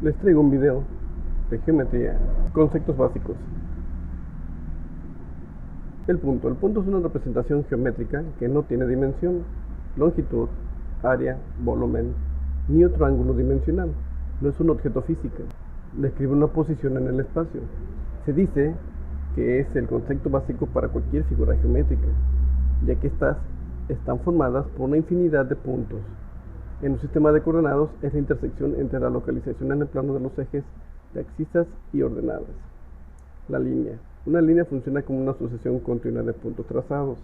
Les traigo un video de geometría, conceptos básicos. El punto es una representación geométrica que no tiene dimensión, longitud, área, volumen, ni otro ángulo dimensional. No es un objeto físico. Describe una posición en el espacio. Se dice que es el concepto básico para cualquier figura geométrica, ya que estas están formadas por una infinidad de puntos. En un sistema de coordenadas es la intersección entre la localización en el plano de los ejes de abscisas y ordenadas. La línea. Una línea funciona como una sucesión continua de puntos trazados,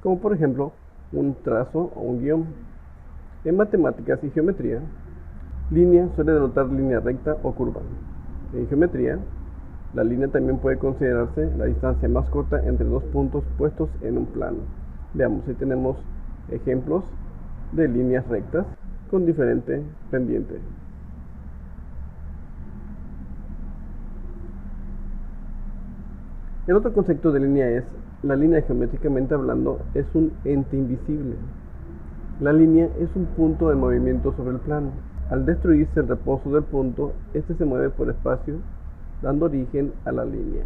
como por ejemplo un trazo o un guión. En matemáticas y geometría, línea suele denotar línea recta o curva. En geometría, la línea también puede considerarse la distancia más corta entre dos puntos puestos en un plano. Veamos si tenemos ejemplos de líneas rectas con diferente pendiente. El otro concepto de línea es: la línea, geométricamente hablando, es un ente invisible. La línea es un punto en movimiento sobre el plano. Al destruirse el reposo del punto, este se mueve por espacio, dando origen a la línea.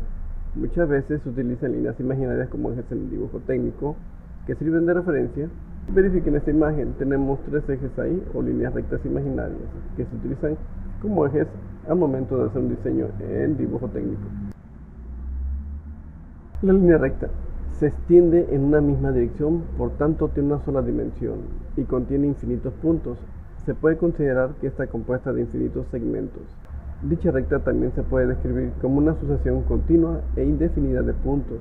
Muchas veces se utilizan líneas imaginarias como ejes en el dibujo técnico, que sirven de referencia. Verifiquen esta imagen, tenemos tres ejes ahí, o líneas rectas imaginarias, que se utilizan como ejes al momento de hacer un diseño en dibujo técnico. La línea recta se extiende en una misma dirección, por tanto tiene una sola dimensión y contiene infinitos puntos. Se puede considerar que está compuesta de infinitos segmentos. Dicha recta también se puede describir como una sucesión continua e indefinida de puntos,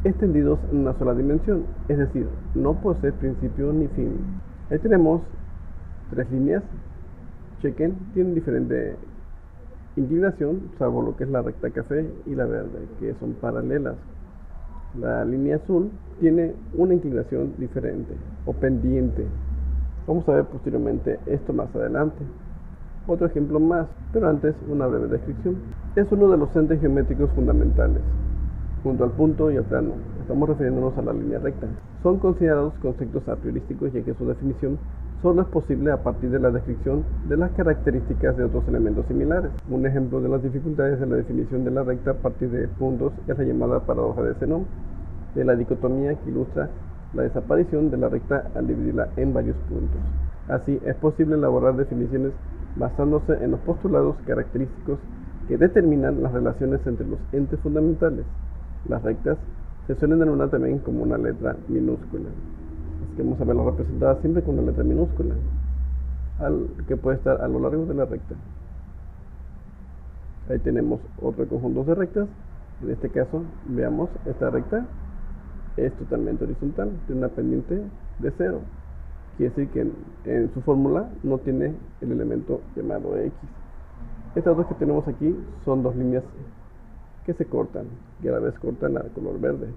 extendidos en una sola dimensión, es decir, no posee principio ni fin. Ahí tenemos tres líneas. Chequen, tienen diferente inclinación, salvo lo que es la recta café y la verde, que son paralelas. La línea azul tiene una inclinación diferente o pendiente. Vamos a ver posteriormente esto más adelante. Otro ejemplo más, pero antes una breve descripción. Es uno de los entes geométricos fundamentales, junto al punto y al plano. Estamos refiriéndonos a la línea recta. Son considerados conceptos a priorísticos, ya que su definición solo es posible a partir de la descripción de las características de otros elementos similares. Un ejemplo de las dificultades de la definición de la recta a partir de puntos es la llamada paradoja de Zenón, de la dicotomía, que ilustra la desaparición de la recta al dividirla en varios puntos. Así, es posible elaborar definiciones basándose en los postulados característicos que determinan las relaciones entre los entes fundamentales. Las rectas se suelen denominar también como una letra minúscula. Así que vamos a verla representada siempre con una letra minúscula, que puede estar a lo largo de la recta. Ahí tenemos otro conjunto de rectas. En este caso, veamos, esta recta es totalmente horizontal, tiene una pendiente de 0. Quiere decir que en su fórmula no tiene el elemento llamado X. Estas dos que tenemos aquí son dos líneas que se cortan, y a la vez cortan a color verde.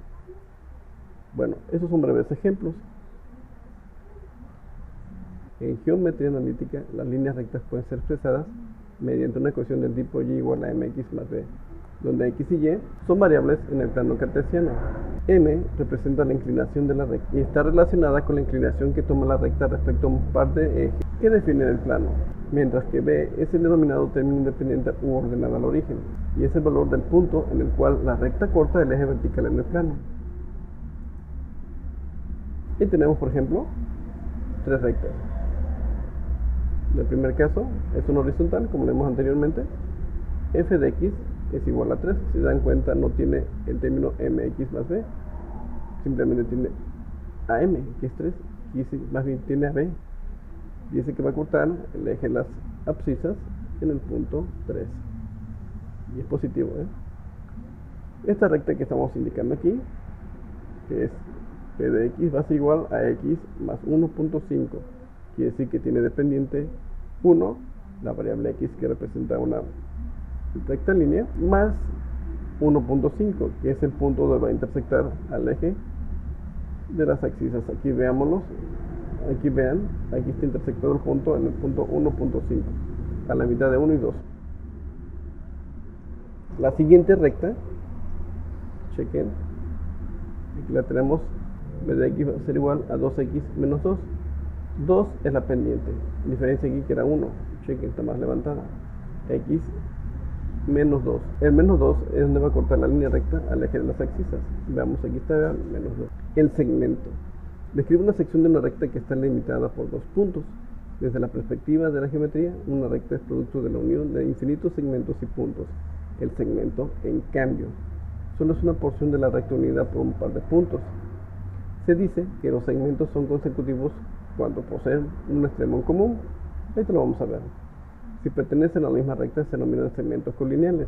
Bueno, esos son breves ejemplos. En geometría analítica, las líneas rectas pueden ser expresadas mediante una ecuación del tipo y igual a mx más b, donde x y y son variables en el plano cartesiano. M representa la inclinación de la recta y está relacionada con la inclinación que toma la recta respecto a un par de ejes que definen el plano, mientras que b es el denominado término independiente u ordenado al origen, y es el valor del punto en el cual la recta corta el eje vertical en el plano. Y tenemos, por ejemplo, tres rectas. En el primer caso es una horizontal, como vimos anteriormente. F de x es igual a 3. Si se dan cuenta, no tiene el término mx más b, simplemente tiene am, que es 3, y más bien tiene ab, y ese que va a cortar el eje de las abscisas en el punto 3, y es positivo. Esta recta que estamos indicando aquí, que es p de x, va a ser igual a x más 1.5, quiere decir que tiene de pendiente 1, la variable x, que representa una recta línea, más 1.5, que es el punto donde va a intersectar al eje de las abscisas. Aquí veámoslos, aquí vean, aquí está intersectado el punto en el punto 1.5, a la mitad de 1 y 2. La siguiente recta, chequen, aquí la tenemos, b de x va a ser igual a 2x menos 2. 2 es la pendiente, diferencia aquí que era 1, chequen, está más levantada. x menos 2. El menos 2 es donde va a cortar la línea recta al eje de las abscisas. Veamos, aquí está menos 2. El segmento. Describe una sección de una recta que está limitada por dos puntos. Desde la perspectiva de la geometría, una recta es producto de la unión de infinitos segmentos y puntos. El segmento, en cambio, solo es una porción de la recta unida por un par de puntos. Se dice que los segmentos son consecutivos cuando poseen un extremo en común. Esto lo vamos a ver. Si pertenecen a la misma recta, se denominan segmentos colineales.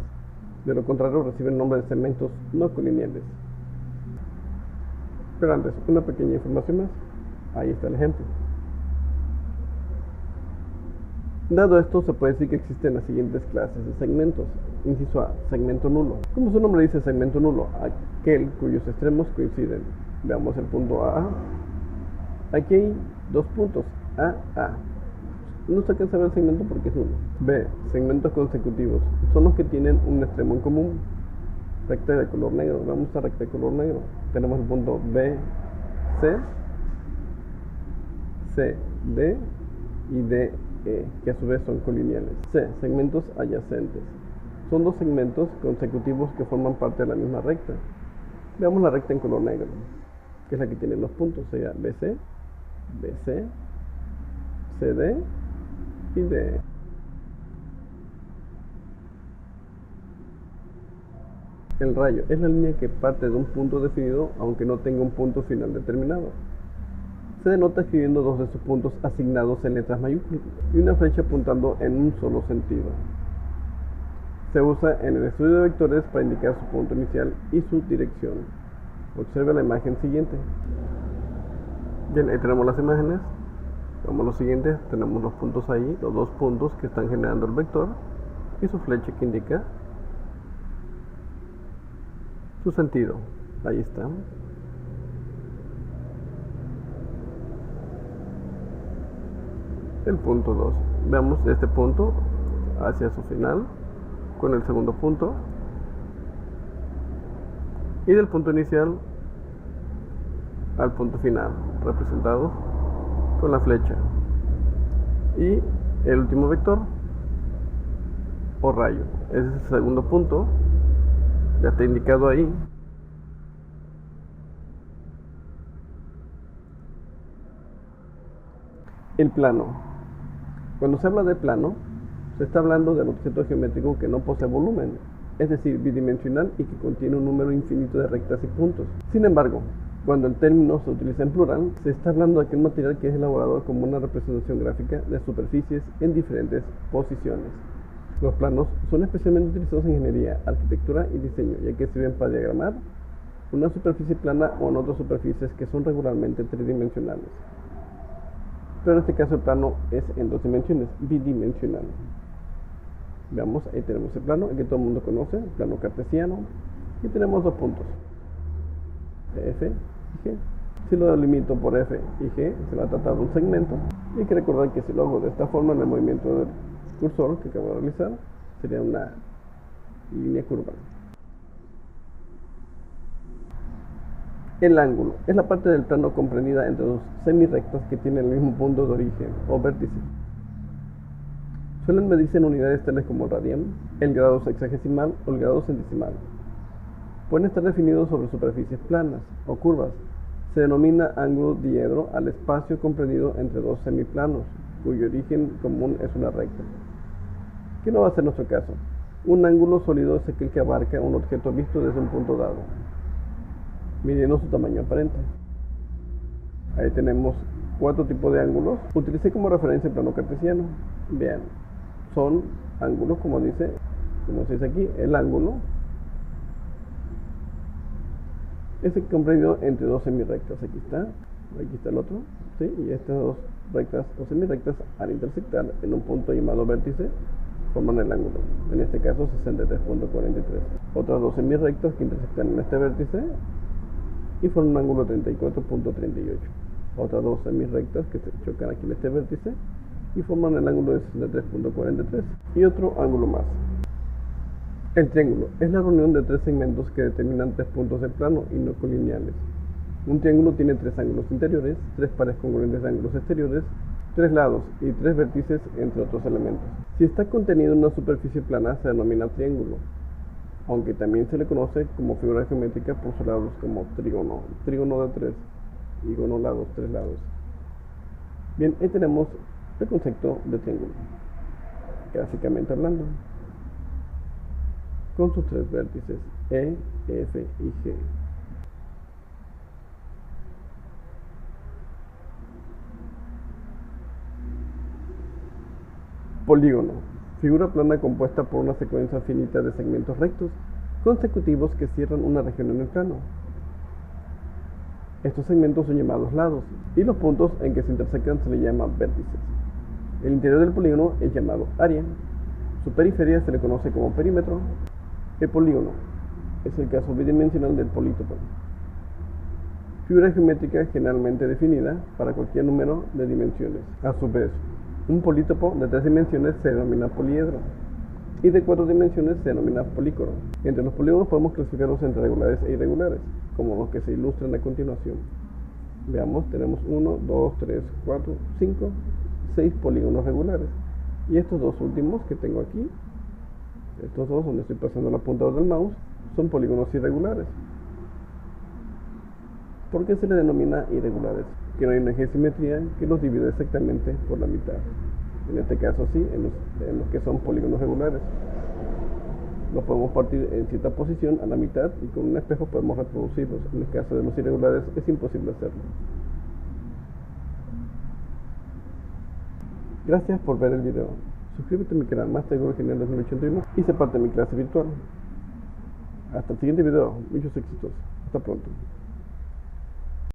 De lo contrario, reciben el nombre de segmentos no colineales. Pero antes, una pequeña información más. Ahí está el ejemplo. Dado esto, se puede decir que existen las siguientes clases de segmentos. Inciso A, segmento nulo. Como su nombre dice, segmento nulo, aquel cuyos extremos coinciden. Veamos el punto A. Aquí hay dos puntos, A, A. No se alcanza a ver el segmento porque es nulo. B, segmentos consecutivos. Son los que tienen un extremo en común. Recta de color negro. Vamos a recta de color negro. Tenemos el punto B, C, D y D, E, que a su vez son colineales. C, segmentos adyacentes. Son dos segmentos consecutivos que forman parte de la misma recta. Veamos la recta en color negro, que es la que tiene los puntos. Sería BC, BC, CD y DE. El rayo es la línea que parte de un punto definido aunque no tenga un punto final determinado. Se denota escribiendo dos de sus puntos asignados en letras mayúsculas y una flecha apuntando en un solo sentido. Se usa en el estudio de vectores para indicar su punto inicial y su dirección. Observe la imagen siguiente. Bien, ahí tenemos las imágenes. Vamos a lo siguiente, tenemos los puntos ahí, los dos puntos que están generando el vector y su flecha que indica su sentido. Ahí está. El punto 2. Veamos de este punto hacia su final con el segundo punto y del punto inicial al punto final, representados con la flecha, y el último vector o rayo. Ese es el segundo punto, ya está indicado ahí. El plano. Cuando se habla de plano, se está hablando del objeto geométrico que no posee volumen, es decir, bidimensional y que contiene un número infinito de rectas y puntos. Sin embargo, cuando el término se utiliza en plural, se está hablando de aquel material que es elaborado como una representación gráfica de superficies en diferentes posiciones. Los planos son especialmente utilizados en ingeniería, arquitectura y diseño, ya que sirven para diagramar una superficie plana o en otras superficies que son regularmente tridimensionales. Pero en este caso el plano es en dos dimensiones, bidimensional. Veamos, ahí tenemos el plano, el que todo el mundo conoce, el plano cartesiano, y tenemos dos puntos, F y G. Si lo delimito por F y G, se va a tratar de un segmento, y hay que recordar que si lo hago de esta forma en el movimiento del cursor que acabo de realizar, sería una línea curva. El ángulo es la parte del plano comprendida entre dos semirrectas que tienen el mismo punto de origen o vértice. Suelen medirse en unidades tales como el radián, el grado sexagesimal o el grado centesimal. Pueden estar definidos sobre superficies planas o curvas. Se denomina ángulo diedro al espacio comprendido entre dos semiplanos, cuyo origen común es una recta. ¿Qué no va a ser nuestro caso? Un ángulo sólido es aquel que abarca un objeto visto desde un punto dado, midiendo su tamaño aparente. Ahí tenemos cuatro tipos de ángulos. Utilicé como referencia el plano cartesiano. Bien, son ángulos como se dice aquí, el ángulo es comprendido entre dos semirrectas. Aquí está el otro, ¿sí? Y estas dos rectas o semirrectas al intersectar en un punto llamado vértice forman el ángulo, en este caso 63.43. Otras dos semirrectas que intersectan en este vértice y forman un ángulo 34.38. Otras dos semirrectas que se chocan aquí en este vértice y forman el ángulo de 63.43 y otro ángulo más. El triángulo es la reunión de tres segmentos que determinan tres puntos del plano y no colineales. Un triángulo tiene tres ángulos interiores, tres pares congruentes de ángulos exteriores, tres lados y tres vértices, entre otros elementos. Si está contenido en una superficie plana se denomina triángulo, aunque también se le conoce como figura geométrica por sus lados como trígono, trígono de 3, hígono lados, 3 lados. Bien, ahí tenemos el concepto de triángulo, gráficamente hablando, con sus 3 vértices E, F y G. Polígono, figura plana compuesta por una secuencia finita de segmentos rectos consecutivos que cierran una región en el plano. Estos segmentos son llamados lados, y los puntos en que se intersecan se le llama vértices. El interior del polígono es llamado área, su periferia se le conoce como perímetro. El polígono es el caso bidimensional del polítopo, figura geométrica generalmente definida para cualquier número de dimensiones. A su vez, un polítopo de 3 dimensiones se denomina poliedro, y de 4 dimensiones se denomina polícoro. Entre los polígonos podemos clasificarlos entre regulares e irregulares, como los que se ilustran a continuación. Veamos, tenemos 1, 2, 3, 4, 5, 6 polígonos regulares. Y estos dos últimos que tengo aquí, estos dos donde estoy pasando el apuntador del mouse, son polígonos irregulares. ¿Por qué se les denomina irregulares? Que no hay una eje de simetría que los divide exactamente por la mitad. En este caso sí, en los que son polígonos regulares. Los podemos partir en cierta posición a la mitad y con un espejo podemos reproducirlos. En el caso de los irregulares es imposible hacerlo. Gracias por ver el video. Suscríbete a mi canal Master Google Genial 2081 y sé parte de mi clase virtual. Hasta el siguiente video. Muchos éxitos. Hasta pronto.